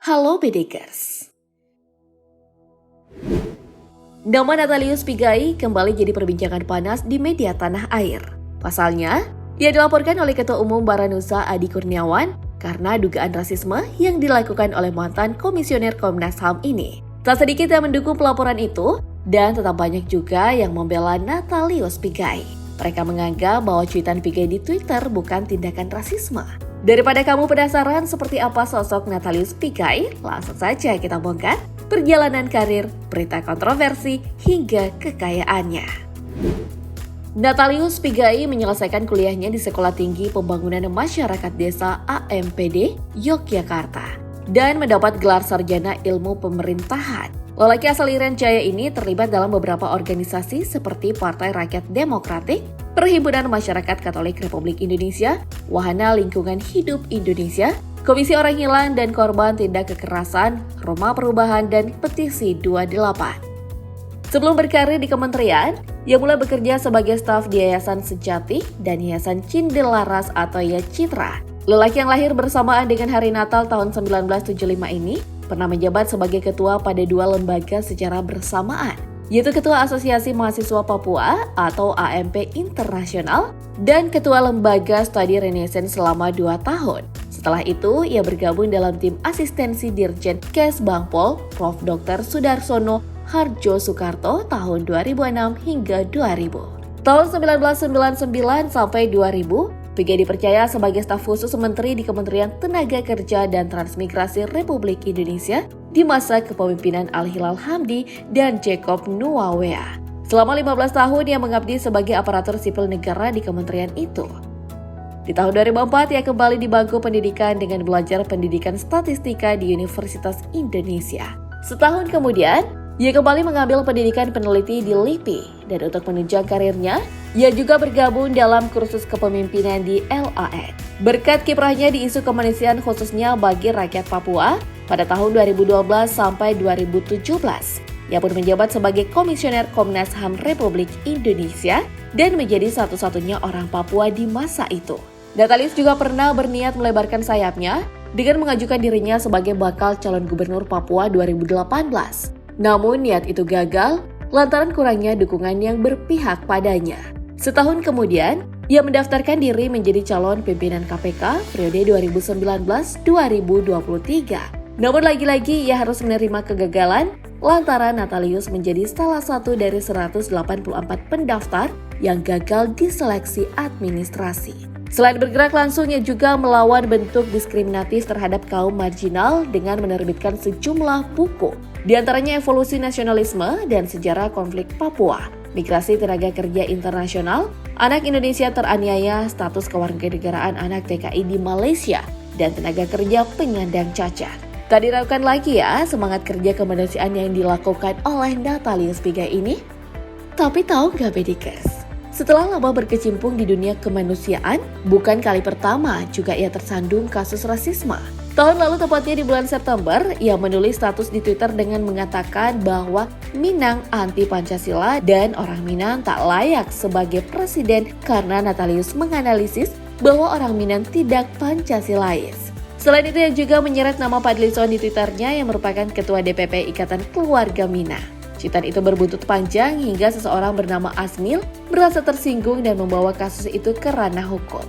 Halo Bedekers. Nama Natalius Pigai kembali jadi perbincangan panas di media tanah air. Pasalnya, ia dilaporkan oleh Ketua Umum Baranusa Adi Kurniawan karena dugaan rasisme yang dilakukan oleh mantan Komisioner Komnas HAM ini. Tak sedikit yang mendukung pelaporan itu, dan tetap banyak juga yang membela Natalius Pigai. Mereka menganggap bahwa cuitan Pigai di Twitter bukan tindakan rasisme. Daripada kamu penasaran seperti apa sosok Natalius Pigai, langsung saja kita bongkar perjalanan karir, berita kontroversi, hingga kekayaannya. Natalius Pigai menyelesaikan kuliahnya di Sekolah Tinggi Pembangunan Masyarakat Desa AMPD, Yogyakarta, dan mendapat gelar sarjana ilmu pemerintahan. Lelaki asal Irian Jaya ini terlibat dalam beberapa organisasi seperti Partai Rakyat Demokratik, Perhimpunan Masyarakat Katolik Republik Indonesia, Wahana Lingkungan Hidup Indonesia, Komisi Orang Hilang dan Korban Tindak Kekerasan, Rumah Perubahan, dan Petisi 28. Sebelum berkarir di kementerian, ia mulai bekerja sebagai staf di Yayasan Sejati dan Yayasan Cindelaras atau Ya Citra. Lelaki yang lahir bersamaan dengan hari Natal tahun 1975 ini pernah menjabat sebagai ketua pada dua lembaga secara bersamaan, yaitu Ketua Asosiasi Mahasiswa Papua atau AMP Internasional dan Ketua Lembaga Studi Renaissance selama 2 tahun. Setelah itu, ia bergabung dalam tim asistensi Dirjen Kes Bangpol Prof. Dr. Sudarsono Harjo Soekarto tahun 2006 hingga 2000. Tahun 1999 sampai 2000, Pigai dipercaya sebagai staf khusus menteri di Kementerian Tenaga Kerja dan Transmigrasi Republik Indonesia di masa kepemimpinan Al-Hilal Hamdi dan Jacob Nuawea. Selama 15 tahun ia mengabdi sebagai aparatur sipil negara di kementerian itu. Di tahun 2004 ia kembali di bangku pendidikan dengan belajar pendidikan statistika di Universitas Indonesia. Setahun kemudian, ia kembali mengambil pendidikan peneliti di LIPI, dan untuk menunjang karirnya, ia juga bergabung dalam kursus kepemimpinan di LAN. Berkat kiprahnya di isu kemanusiaan khususnya bagi rakyat Papua, pada tahun 2012 sampai 2017, ia pun menjabat sebagai Komisioner Komnas HAM Republik Indonesia dan menjadi satu-satunya orang Papua di masa itu. Natalius juga pernah berniat melebarkan sayapnya dengan mengajukan dirinya sebagai bakal calon gubernur Papua 2018. Namun niat itu gagal lantaran kurangnya dukungan yang berpihak padanya. Setahun kemudian, ia mendaftarkan diri menjadi calon pimpinan KPK periode 2019-2023. Namun lagi-lagi ia harus menerima kegagalan lantaran Natalius menjadi salah satu dari 184 pendaftar yang gagal diseleksi administrasi. Selain bergerak langsung, ia juga melawan bentuk diskriminatif terhadap kaum marginal dengan menerbitkan sejumlah buku, di antaranya Evolusi Nasionalisme dan Sejarah Konflik Papua, Migrasi Tenaga Kerja Internasional, Anak Indonesia Teraniaya, Status Kewarganegaraan Anak TKI di Malaysia, dan Tenaga Kerja Penyandang Cacat. Tak diragukan lagi ya semangat kerja kemanusiaan yang dilakukan oleh Natalius Pigai ini. Tapi tahu nggak Bedikers? Setelah lama berkecimpung di dunia kemanusiaan, bukan kali pertama juga ia tersandung kasus rasisme. Tahun lalu tepatnya di bulan September, ia menulis status di Twitter dengan mengatakan bahwa Minang anti Pancasila dan orang Minang tak layak sebagai presiden karena Natalius menganalisis bahwa orang Minang tidak Pancasilais. Selain itu ia juga menyeret nama Fadlizon di Twitternya yang merupakan Ketua DPP Ikatan Keluarga Minang. Cuitan itu berbuntut panjang hingga seseorang bernama Asmil merasa tersinggung dan membawa kasus itu ke ranah hukum.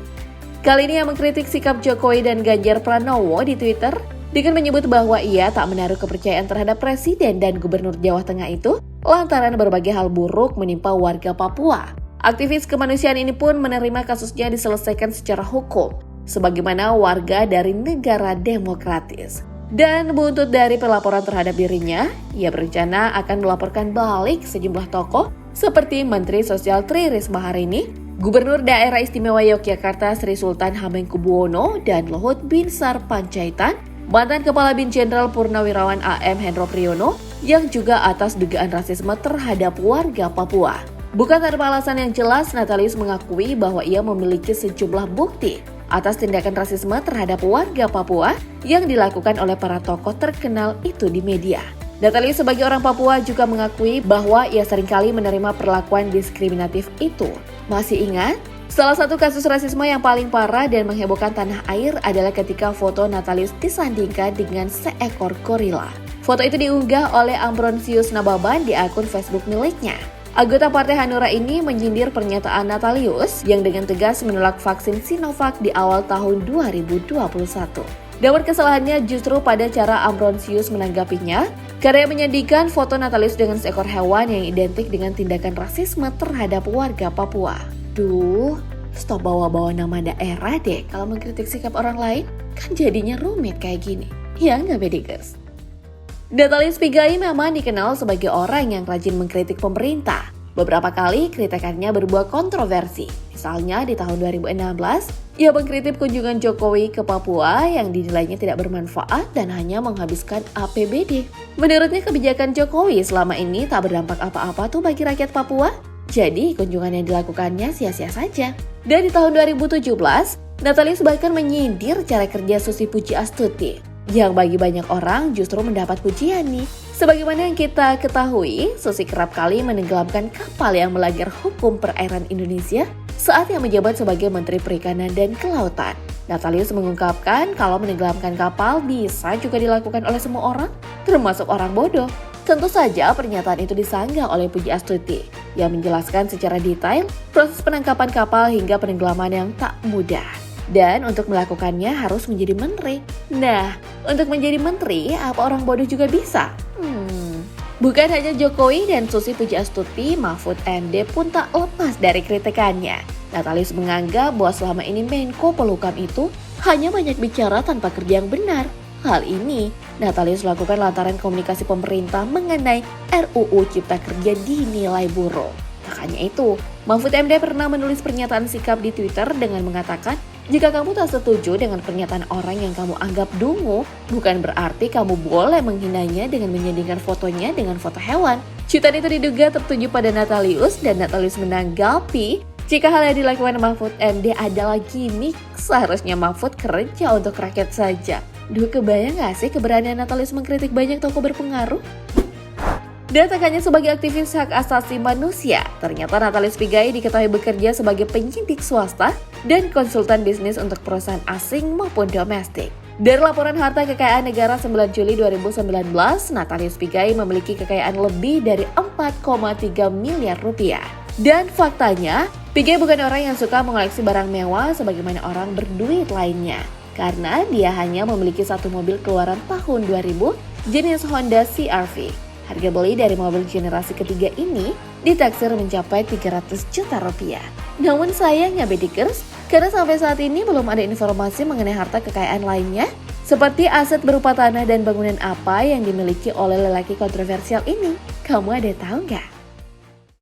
Kali ini ia mengkritik sikap Jokowi dan Ganjar Pranowo di Twitter dengan menyebut bahwa ia tak menaruh kepercayaan terhadap Presiden dan Gubernur Jawa Tengah itu lantaran berbagai hal buruk menimpa warga Papua. Aktivis kemanusiaan ini pun menerima kasusnya diselesaikan secara hukum, sebagaimana warga dari negara demokratis. Dan buntut dari pelaporan terhadap dirinya, ia berencana akan melaporkan balik sejumlah tokoh seperti Menteri Sosial Tri Risma Harini, Gubernur Daerah Istimewa Yogyakarta Sri Sultan Hamengkubuwono, dan Luhut Binsar Panjaitan, mantan Kepala Bin Jenderal Purnawirawan AM Hendro Priyono, yang juga atas dugaan rasisme terhadap warga Papua. Bukan tanpa alasan yang jelas, Natalius mengakui bahwa ia memiliki sejumlah bukti atas tindakan rasisme terhadap warga Papua yang dilakukan oleh para tokoh terkenal itu di media. Natalius sebagai orang Papua juga mengakui bahwa ia seringkali menerima perlakuan diskriminatif itu. Masih ingat? Salah satu kasus rasisme yang paling parah dan menghebohkan tanah air adalah ketika foto Natalius disandingkan dengan seekor gorila. Foto itu diunggah oleh Ambrosius Nababan di akun Facebook miliknya. Anggota Partai Hanura ini menyindir pernyataan Natalius yang dengan tegas menolak vaksin Sinovac di awal tahun 2021. Namun kesalahannya justru pada cara Ambrosius menanggapinya, karena menyandingkan foto Natalius dengan seekor hewan yang identik dengan tindakan rasisme terhadap warga Papua. Duh, stop bawa-bawa nama daerah deh kalau mengkritik sikap orang lain, kan jadinya rumit kayak gini. Ya nggak Bedikers? Natalius Pigai memang dikenal sebagai orang yang rajin mengkritik pemerintah. Beberapa kali kritikannya berbuah kontroversi. Misalnya di tahun 2016, ia mengkritik kunjungan Jokowi ke Papua yang dinilainya tidak bermanfaat dan hanya menghabiskan APBD. Menurutnya kebijakan Jokowi selama ini tak berdampak apa-apa tuh bagi rakyat Papua. Jadi kunjungan yang dilakukannya sia-sia saja. Dan di tahun 2017, Natalius bahkan menyindir cara kerja Susi Pujiastuti, yang bagi banyak orang justru mendapat pujian nih. Sebagaimana yang kita ketahui, Susi kerap kali menenggelamkan kapal yang melanggar hukum perairan Indonesia saat yang menjabat sebagai Menteri Perikanan dan Kelautan. Natalius mengungkapkan kalau menenggelamkan kapal bisa juga dilakukan oleh semua orang, termasuk orang bodoh. Tentu saja pernyataan itu disanggah oleh Pujiastuti yang menjelaskan secara detail proses penangkapan kapal hingga penenggelaman yang tak mudah. Dan untuk melakukannya harus menjadi menteri. Nah, untuk menjadi menteri, apa orang bodoh juga bisa? Bukan hanya Jokowi dan Susi Pujiastuti, Mahfud MD pun tak lepas dari kritikannya. Natalius menganggap bahwa selama ini Menko Polhukam itu hanya banyak bicara tanpa kerja yang benar. Hal ini Natalius lakukan lantaran komunikasi pemerintah mengenai RUU Cipta Kerja dinilai buruk. Makanya itu, Mahfud MD pernah menulis pernyataan sikap di Twitter dengan mengatakan, jika kamu tak setuju dengan pernyataan orang yang kamu anggap dungu, bukan berarti kamu boleh menghinanya dengan menyandingkan fotonya dengan foto hewan. Cuitan itu diduga tertuju pada Natalius dan Natalius menanggapi, jika hal yang dilakukan Mahfud MD adalah gimmick, seharusnya Mahfud kerja untuk rakyat saja. Duh, kebayang gak sih keberanian Natalius mengkritik banyak tokoh berpengaruh? Dan tak hanya sebagai aktivis hak asasi manusia, ternyata Natalius Pigai diketahui bekerja sebagai penyidik swasta dan konsultan bisnis untuk perusahaan asing maupun domestik. Dari laporan harta kekayaan negara 9 Juli 2019, Natalius Pigai memiliki kekayaan lebih dari 4,3 miliar rupiah. Dan faktanya, Pigai bukan orang yang suka mengoleksi barang mewah sebagaimana orang berduit lainnya. Karena dia hanya memiliki satu mobil keluaran tahun 2000 jenis Honda CR-V. Harga beli dari mobil generasi ketiga ini ditaksir mencapai 300 juta rupiah. Namun sayangnya Bedikers, karena sampai saat ini belum ada informasi mengenai harta kekayaan lainnya, seperti aset berupa tanah dan bangunan apa yang dimiliki oleh lelaki kontroversial ini. Kamu ada tahu nggak?